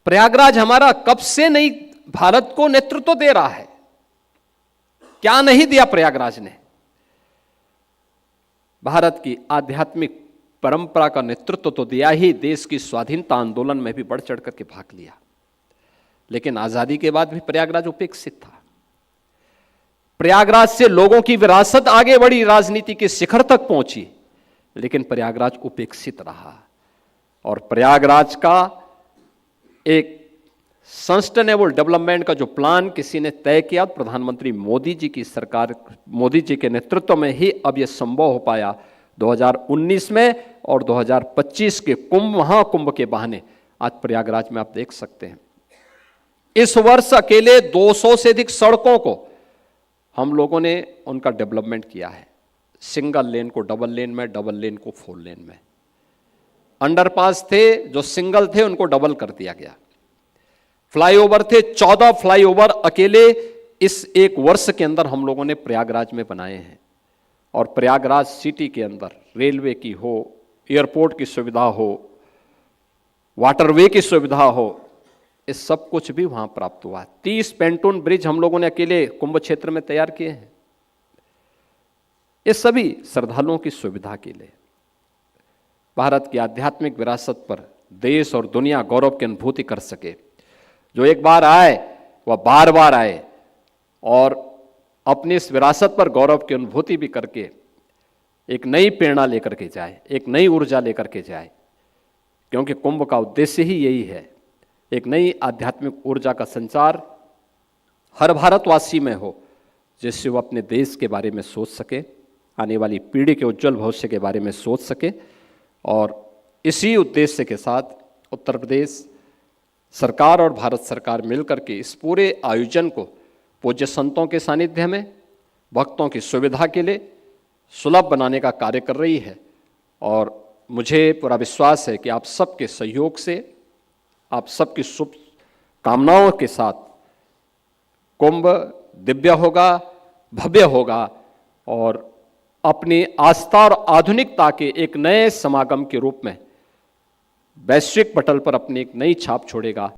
प्रयागराज हमारा कब से नहीं भारत को नेतृत्व दे रहा है। क्या नहीं दिया प्रयागराज ने? भारत की आध्यात्मिक परंपरा का नेतृत्व तो दिया ही, देश की स्वाधीनता आंदोलन में भी बढ़ चढ़ करके भाग लिया। लेकिन आजादी के बाद भी प्रयागराज उपेक्षित था। प्रयागराज से लोगों की विरासत आगे बढ़ी, राजनीति के शिखर तक पहुंची, लेकिन प्रयागराज उपेक्षित रहा। और प्रयागराज का एक सस्टेनेबल डेवलपमेंट का जो प्लान किसी ने तय किया, प्रधानमंत्री मोदी जी की सरकार, मोदी जी के नेतृत्व में ही अब यह संभव हो पाया 2019 में। और 2025 के महाकुंभ के बहाने आज प्रयागराज में आप देख सकते हैं, इस वर्ष अकेले 200 से अधिक सड़कों को हम लोगों ने उनका डेवलपमेंट किया है। सिंगल लेन को डबल लेन में, डबल लेन को 4 लेन में। अंडरपास थे जो सिंगल थे उनको डबल कर दिया गया। फ्लाईओवर थे, 14 फ्लाईओवर अकेले इस एक वर्ष के अंदर हम लोगों ने प्रयागराज में बनाए हैं। और प्रयागराज सिटी के अंदर रेलवे की हो, एयरपोर्ट की सुविधा हो, वाटरवे की सुविधा हो, इस सब कुछ भी वहां प्राप्त हुआ। 30 पेंटून ब्रिज हम लोगों ने अकेले कुंभ क्षेत्र में तैयार किए हैं। ये सभी श्रद्धालुओं की सुविधा के लिए। भारत की आध्यात्मिक विरासत पर देश और दुनिया गौरव की अनुभूति कर सके। जो एक बार आए वह बार बार आए और अपनी इस विरासत पर गौरव की अनुभूति भी करके एक नई प्रेरणा लेकर के जाए, एक नई ऊर्जा लेकर के जाए। क्योंकि कुंभ का उद्देश्य ही यही है, एक नई आध्यात्मिक ऊर्जा का संचार हर भारतवासी में हो, जिससे वो अपने देश के बारे में सोच सके, आने वाली पीढ़ी के उज्जवल भविष्य के बारे में सोच सके। और इसी उद्देश्य के साथ उत्तर प्रदेश सरकार और भारत सरकार मिलकर के इस पूरे आयोजन को पूज्य संतों के सानिध्य में भक्तों की सुविधा के लिए सुलभ बनाने का कार्य कर रही है। और मुझे पूरा विश्वास है कि आप सबके सहयोग से, आप सबकी शुभ कामनाओं के साथ कुंभ दिव्य होगा, भव्य होगा और अपनी आस्था और आधुनिकता के एक नए समागम के रूप में वैश्विक पटल पर अपनी एक नई छाप छोड़ेगा।